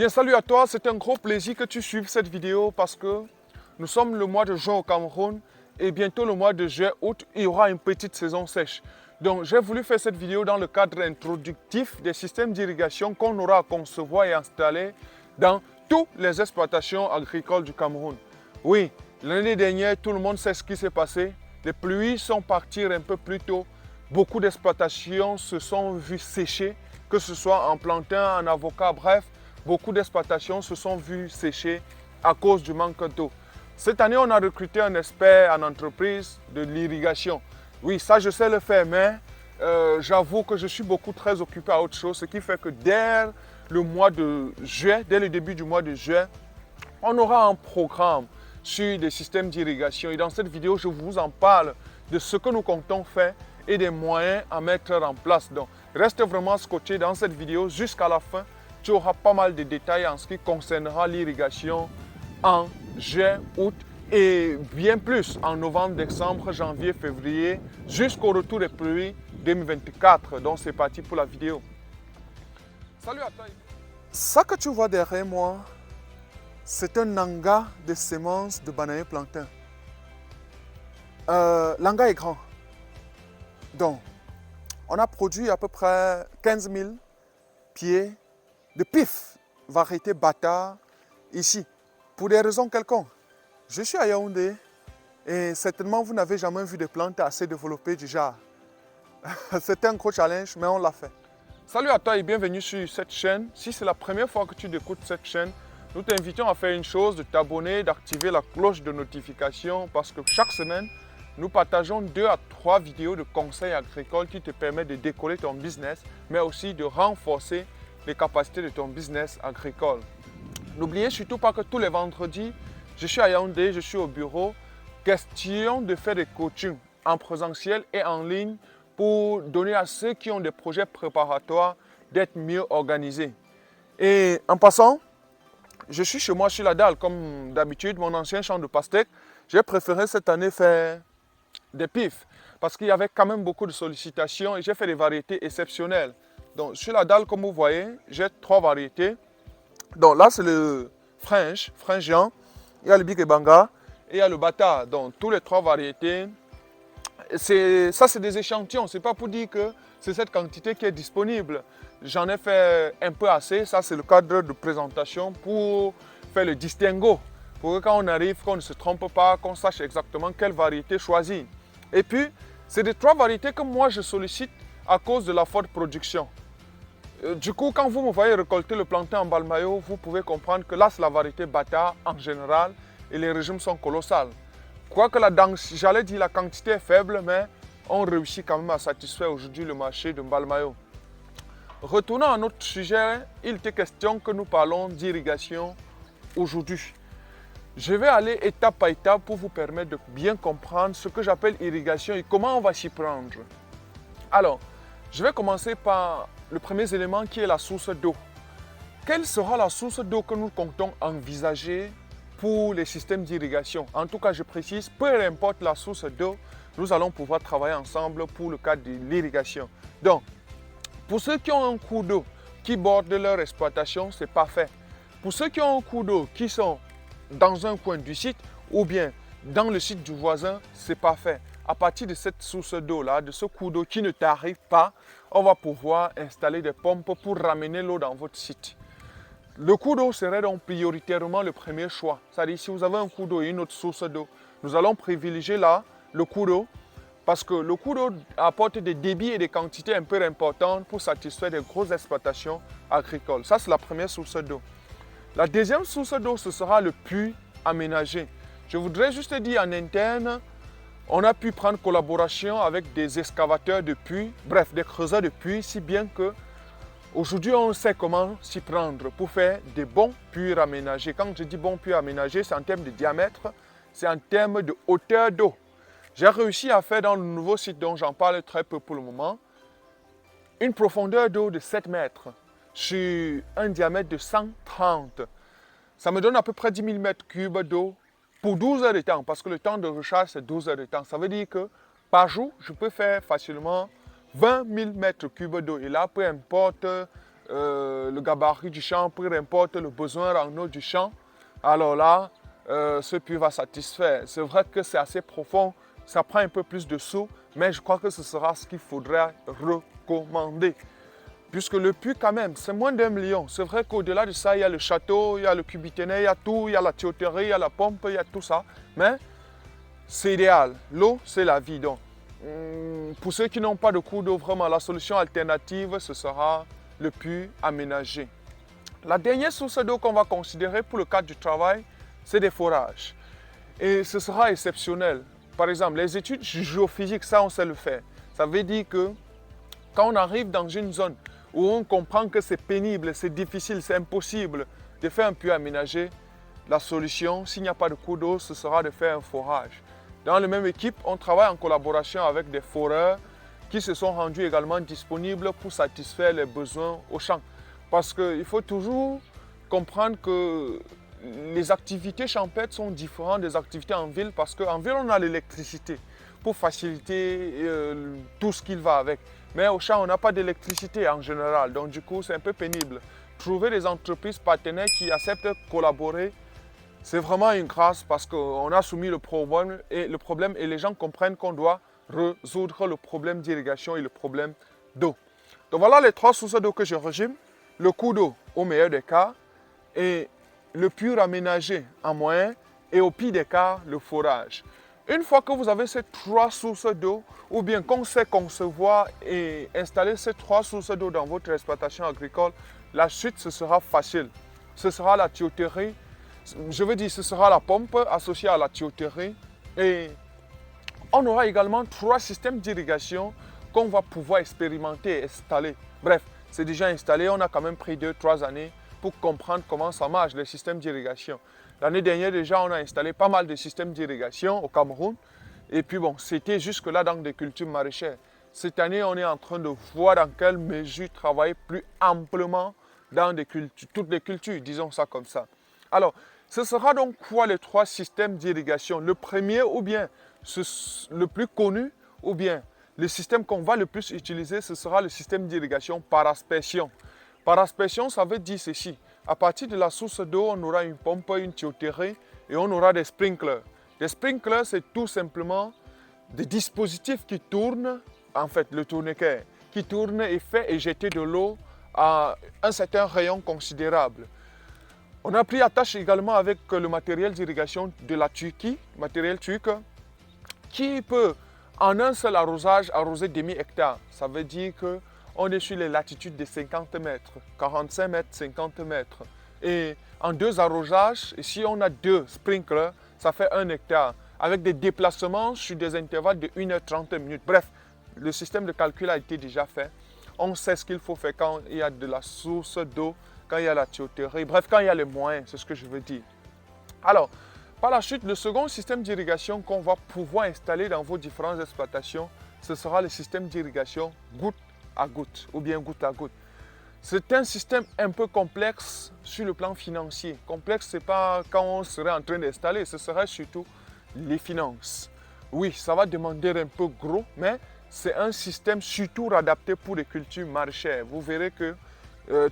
Bien, salut à toi, c'est un gros plaisir que tu suives cette vidéo parce que nous sommes le mois de juin au Cameroun et bientôt le mois de juillet-août, il y aura une petite saison sèche. Donc j'ai voulu faire cette vidéo dans le cadre introductif des systèmes d'irrigation qu'on aura à concevoir et installer dans toutes les exploitations agricoles du Cameroun. Oui, l'année dernière, tout le monde sait ce qui s'est passé. Les pluies sont parties un peu plus tôt. Beaucoup d'exploitations se sont vues sécher, que ce soit en plantain, en avocat, bref. Beaucoup d'exploitations se sont vues sécher à cause du manque d'eau. Cette année, on a recruté un expert en entreprise de l'irrigation. Oui, ça, je sais le faire, mais j'avoue que je suis très occupé à autre chose, ce qui fait que dès le mois de juillet, dès le début du mois de juillet, on aura un programme sur des systèmes d'irrigation. Et dans cette vidéo, je vous en parle de ce que nous comptons faire et des moyens à mettre en place. Donc, reste vraiment scotché dans cette vidéo jusqu'à la fin. Tu auras pas mal de détails en ce qui concernera l'irrigation en juin, août et bien plus en novembre, décembre, janvier, février, jusqu'au retour des pluies 2024. Donc c'est parti pour la vidéo. Salut à toi. Ça que tu vois derrière moi, c'est un hangar de semences de bananier plantain. L'hangar est grand. Donc, on a produit à peu près 15 000 pieds de pif, variété bâtard, ici, pour des raisons quelconques. Je suis à Yaoundé et certainement vous n'avez jamais vu de plantes assez développées du genre. C'était un gros challenge, mais on l'a fait. Salut à toi et bienvenue sur cette chaîne. Si c'est la première fois que tu écoutes cette chaîne, nous t'invitons à faire une chose, de t'abonner, d'activer la cloche de notification parce que chaque semaine, nous partageons 2 à 3 vidéos de conseils agricoles qui te permettent de décoller ton business, mais aussi de renforcer les capacités de ton business agricole. N'oubliez surtout pas que tous les vendredis, je suis à Yaoundé, je suis au bureau. Question de faire des coachings en présentiel et en ligne pour donner à ceux qui ont des projets préparatoires d'être mieux organisés. Et en passant, je suis chez moi sur la dalle comme d'habitude, mon ancien champ de pastèque. J'ai préféré cette année faire des pifs parce qu'il y avait quand même beaucoup de sollicitations et j'ai fait des variétés exceptionnelles. Donc sur la dalle, comme vous voyez, j'ai 3 variétés. Donc là, c'est le Fringant, il y a le Big Banga et il y a le Bata. Donc tous les 3 variétés, ça c'est des échantillons. Ce n'est pas pour dire que c'est cette quantité qui est disponible. J'en ai fait un peu assez. Ça c'est le cadre de présentation pour faire le distinguo. Pour que quand on arrive, qu'on ne se trompe pas, qu'on sache exactement quelle variété choisir. Et puis, c'est des 3 variétés que moi je sollicite à cause de la forte production. Du coup, quand vous me voyez récolter le plantain en Balmayo, vous pouvez comprendre que là, c'est la variété Bata en général et les régimes sont colossales. Quoique j'allais dire la quantité est faible, mais on réussit quand même à satisfaire aujourd'hui le marché de Balmayo. Retournons à notre sujet, il était question que nous parlons d'irrigation aujourd'hui. Je vais aller étape par étape pour vous permettre de bien comprendre ce que j'appelle irrigation et comment on va s'y prendre. Alors, je vais commencer par le premier élément qui est la source d'eau. Quelle sera la source d'eau que nous comptons envisager pour les systèmes d'irrigation? En tout cas, je précise, peu importe la source d'eau, nous allons pouvoir travailler ensemble pour le cadre de l'irrigation. Donc, pour ceux qui ont un cours d'eau qui borde leur exploitation, c'est parfait. Pour ceux qui ont un cours d'eau qui sont dans un coin du site ou bien dans le site du voisin, c'est parfait. À partir de cette source d'eau-là, de ce cours d'eau qui ne t'arrive pas, on va pouvoir installer des pompes pour ramener l'eau dans votre site. Le cours d'eau serait donc prioritairement le premier choix. C'est-à-dire si vous avez un cours d'eau et une autre source d'eau, nous allons privilégier là le cours d'eau parce que le cours d'eau apporte des débits et des quantités un peu importantes pour satisfaire des grosses exploitations agricoles. Ça, c'est la première source d'eau. La deuxième source d'eau, ce sera le puits aménagé. Je voudrais juste dire en interne, on a pu prendre collaboration avec des excavateurs de puits, bref, des creuseurs de puits, si bien que aujourd'hui on sait comment s'y prendre pour faire des bons puits aménagés. Quand je dis bons puits aménagés, c'est en termes de diamètre, c'est en termes de hauteur d'eau. J'ai réussi à faire dans le nouveau site dont j'en parle très peu pour le moment, une profondeur d'eau de 7 mètres sur un diamètre de 130. Ça me donne à peu près 10 000 mètres cubes d'eau pour 12 heures de temps, parce que le temps de recharge, c'est 12 heures de temps. Ça veut dire que par jour, je peux faire facilement 20 000 mètres cubes d'eau. Et là, peu importe le gabarit du champ, peu importe le besoin en eau du champ, alors là, ce puits va satisfaire. C'est vrai que c'est assez profond, ça prend un peu plus de sous, mais je crois que ce sera ce qu'il faudrait recommander. Puisque le puits, quand même, c'est moins d'1 million. C'est vrai qu'au-delà de ça, il y a le château, il y a le cubiténé, il y a tout, il y a la tuyauterie, il y a la pompe, il y a tout ça. Mais c'est idéal. L'eau, c'est la vie. Donc, pour ceux qui n'ont pas de cours d'eau, vraiment, la solution alternative, ce sera le puits aménagé. La dernière source d'eau qu'on va considérer pour le cadre du travail, c'est des forages. Et ce sera exceptionnel. Par exemple, les études géophysiques, ça, on sait le faire. Ça veut dire que quand on arrive dans une zone où on comprend que c'est pénible, c'est difficile, c'est impossible de faire un puits aménagé, la solution, s'il n'y a pas de cours d'eau, ce sera de faire un forage. Dans la même équipe, on travaille en collaboration avec des foreurs qui se sont rendus également disponibles pour satisfaire les besoins au champ. Parce qu'il faut toujours comprendre que les activités champêtres sont différentes des activités en ville parce qu'en ville, on a l'électricité pour faciliter tout ce qui va avec. Mais au champ, on n'a pas d'électricité en général. Donc du coup, c'est un peu pénible. Trouver des entreprises partenaires qui acceptent de collaborer, c'est vraiment une grâce parce qu'on a soumis le problème et les gens comprennent qu'on doit résoudre le problème d'irrigation et le problème d'eau. Donc voilà les 3 sources d'eau que je résume. Le cours d'eau au meilleur des cas et le puits aménagé en moyen et au pire des cas, le forage. Une fois que vous avez ces 3 sources d'eau, ou bien qu'on sait concevoir et installer ces 3 sources d'eau dans votre exploitation agricole, la suite, ce sera facile. Ce sera la tuyauterie, je veux dire, ce sera la pompe associée à la tuyauterie. Et on aura également 3 systèmes d'irrigation qu'on va pouvoir expérimenter et installer. Bref, c'est déjà installé, on a quand même pris 2-3 années pour comprendre comment ça marche, les systèmes d'irrigation. L'année dernière, déjà, on a installé pas mal de systèmes d'irrigation au Cameroun. Et puis bon, c'était jusque-là dans des cultures maraîchères. Cette année, on est en train de voir dans quelle mesure travailler plus amplement dans toutes les cultures, disons ça comme ça. Alors, ce sera donc quoi les 3 systèmes d'irrigation? Le premier ou bien le plus connu ou bien le système qu'on va le plus utiliser, ce sera le système d'irrigation par aspersion. Par aspersion, ça veut dire ceci. À partir de la source d'eau, on aura une pompe, une tuyauterie et on aura des sprinklers. Les sprinklers, c'est tout simplement des dispositifs qui tournent, en fait le tourniquet, qui tourne et fait éjeter de l'eau à un certain rayon considérable. On a pris attache également avec le matériel d'irrigation de la Turquie, matériel turc, qui peut en un seul arrosage arroser demi-hectare. Ça veut dire qu'on est sur les latitudes de 50 mètres, 45 mètres, 50 mètres. Et en 2 arrosages, si on a 2 sprinklers, ça fait 1 hectare, avec des déplacements sur des intervalles de 1h30 minutes. Bref, le système de calcul a été déjà fait. On sait ce qu'il faut faire quand il y a de la source d'eau, quand il y a la tuyauterie, bref, quand il y a les moyens, c'est ce que je veux dire. Alors, par la suite, le second système d'irrigation qu'on va pouvoir installer dans vos différentes exploitations, ce sera le système d'irrigation goutte à goutte ou bien goutte à goutte. C'est un système un peu complexe sur le plan financier. Complexe, ce n'est pas quand on serait en train d'installer, ce serait surtout les finances. Oui, ça va demander un peu gros, mais c'est un système surtout adapté pour les cultures maraîchères. Vous verrez que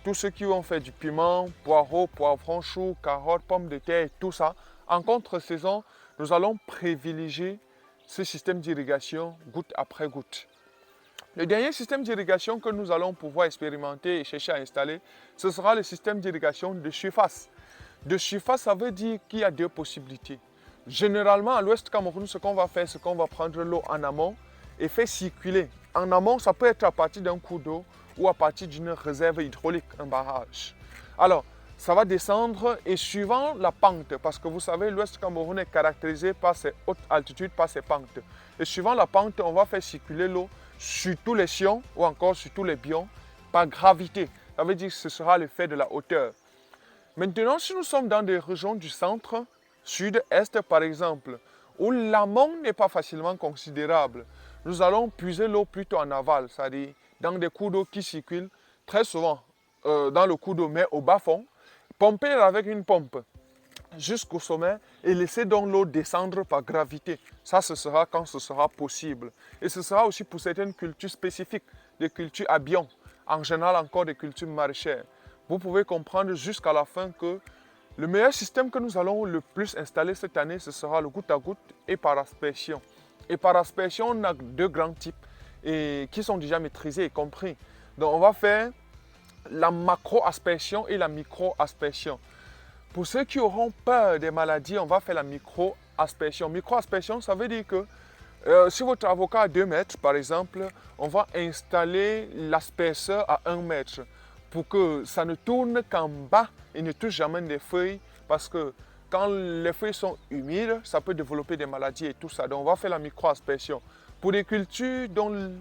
tous ceux qui ont fait du piment, poireaux, poivrons, choux, carottes, pommes de terre, tout ça, en contre-saison, nous allons privilégier ce système d'irrigation goutte après goutte. Le dernier système d'irrigation que nous allons pouvoir expérimenter et chercher à installer, ce sera le système d'irrigation de surface. De surface, ça veut dire qu'il y a 2 possibilités. Généralement, à l'ouest Cameroun, ce qu'on va faire, c'est qu'on va prendre l'eau en amont et faire circuler. En amont, ça peut être à partir d'un cours d'eau ou à partir d'une réserve hydraulique, un barrage. Alors, ça va descendre et suivant la pente, parce que vous savez, l'ouest Cameroun est caractérisé par ses hautes altitudes, par ses pentes. Et suivant la pente, on va faire circuler l'eau sur tous les sillons ou encore sur tous les biomes par gravité. Ça veut dire que ce sera l'effet de la hauteur. Maintenant, si nous sommes dans des régions du centre, sud, est par exemple, où l'amont n'est pas facilement considérable, nous allons puiser l'eau plutôt en aval, c'est-à-dire dans des cours d'eau qui circulent très souvent dans le cours d'eau, mais au bas-fond, pomper avec une pompe jusqu'au sommet et laisser donc l'eau descendre par gravité. Ça, ce sera quand ce sera possible. Et ce sera aussi pour certaines cultures spécifiques, des cultures à bion. en général encore des cultures maraîchères. Vous pouvez comprendre jusqu'à la fin que le meilleur système que nous allons le plus installer cette année, ce sera le goutte à goutte et par aspersion. Et par aspersion, on a deux grands types et qui sont déjà maîtrisés et compris. Donc on va faire la macro-aspersion et la micro-aspersion. Pour ceux qui auront peur des maladies, on va faire la micro-aspersion. Micro-aspersion, ça veut dire que si votre avocat a 2 mètres, par exemple, on va installer l'asperceur à 1 mètre pour que ça ne tourne qu'en bas et ne touche jamais les feuilles parce que quand les feuilles sont humides, ça peut développer des maladies et tout ça. Donc, on va faire la micro-aspersion. Pour des cultures dont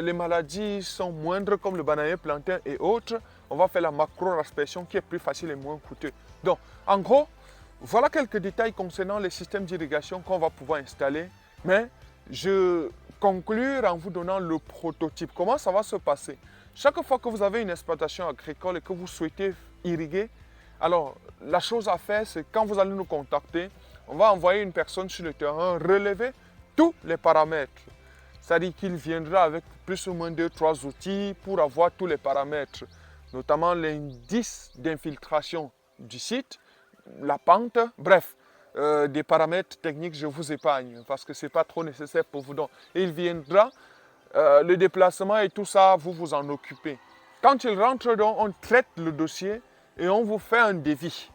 les maladies sont moindres comme le bananier plantain et autres, on va faire la macro-aspersion qui est plus facile et moins coûteux. Donc, en gros, voilà quelques détails concernant les systèmes d'irrigation qu'on va pouvoir installer. Mais je conclure en vous donnant le prototype. Comment ça va se passer? Chaque fois que vous avez une exploitation agricole et que vous souhaitez irriguer, alors la chose à faire, c'est quand vous allez nous contacter, on va envoyer une personne sur le terrain relever tous les paramètres. C'est-à-dire qu'il viendra avec plus ou moins 2-3 outils pour avoir tous les paramètres, notamment l'indice d'infiltration du site, la pente, bref, des paramètres techniques, je vous épargne parce que ce n'est pas trop nécessaire pour vous. Donc, il viendra, le déplacement et tout ça, vous vous en occupez. Quand il rentre, donc, on traite le dossier et on vous fait un devis.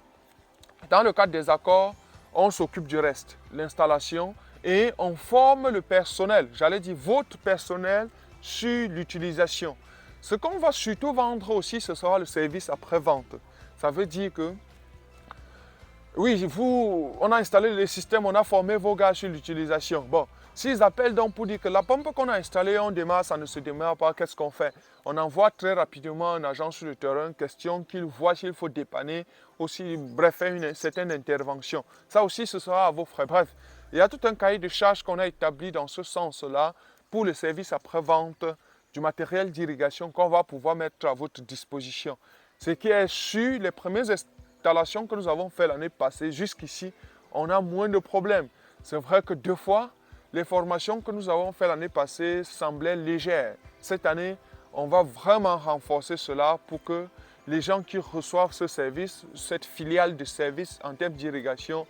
Dans le cadre des accords, on s'occupe du reste, l'installation, et on forme le personnel, j'allais dire votre personnel, sur l'utilisation. Ce qu'on va surtout vendre aussi, ce sera le service après-vente. Ça veut dire que, oui, on a installé le système, on a formé vos gars sur l'utilisation. Bon, s'ils appellent donc pour dire que la pompe qu'on a installée, on démarre, ça ne se démarre pas, qu'est-ce qu'on fait? On envoie très rapidement un agent sur le terrain, question qu'il voit s'il faut dépanner, aussi, bref, faire une certaine intervention. Ça aussi, ce sera à vos frais. Bref, il y a tout un cahier de charges qu'on a établi dans ce sens-là pour le service après-vente du matériel d'irrigation qu'on va pouvoir mettre à votre disposition. Ce qui est sur les premières installations que nous avons fait l'année passée, jusqu'ici, on a moins de problèmes. C'est vrai que 2 fois, les formations que nous avons fait l'année passée semblaient légères. Cette année, on va vraiment renforcer cela pour que les gens qui reçoivent ce service, cette filiale de service en termes d'irrigation,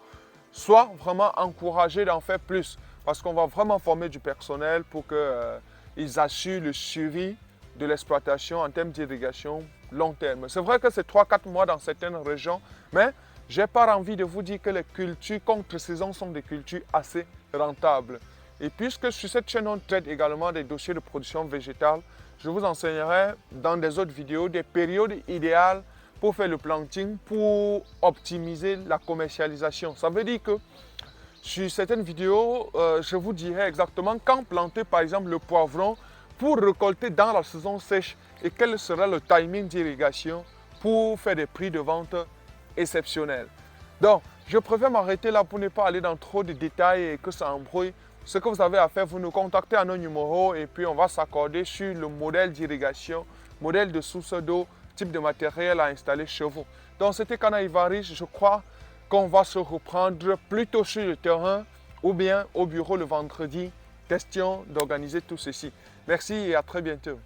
soient vraiment encouragés d'en faire plus. Parce qu'on va vraiment former du personnel pour qu'ils assurent le suivi de l'exploitation en termes d'irrigation long terme. C'est vrai que c'est 3-4 mois dans certaines régions, mais je n'ai pas envie de vous dire que les cultures contre-saison sont des cultures assez rentables. Et puisque sur cette chaîne, on traite également des dossiers de production végétale, je vous enseignerai dans des autres vidéos des périodes idéales pour faire le planting, pour optimiser la commercialisation. Ça veut dire que sur certaines vidéos, je vous dirai exactement quand planter par exemple le poivron pour récolter dans la saison sèche et quel sera le timing d'irrigation pour faire des prix de vente exceptionnels. Donc, je préfère m'arrêter là pour ne pas aller dans trop de détails et que ça embrouille. Ce que vous avez à faire, vous nous contactez à nos numéros et puis on va s'accorder sur le modèle d'irrigation, modèle de source d'eau, type de matériel à installer chez vous. Donc, c'était Kana Ivarich. Je crois qu'on va se reprendre plutôt sur le terrain ou bien au bureau le vendredi. Question d'organiser tout ceci. Merci et à très bientôt.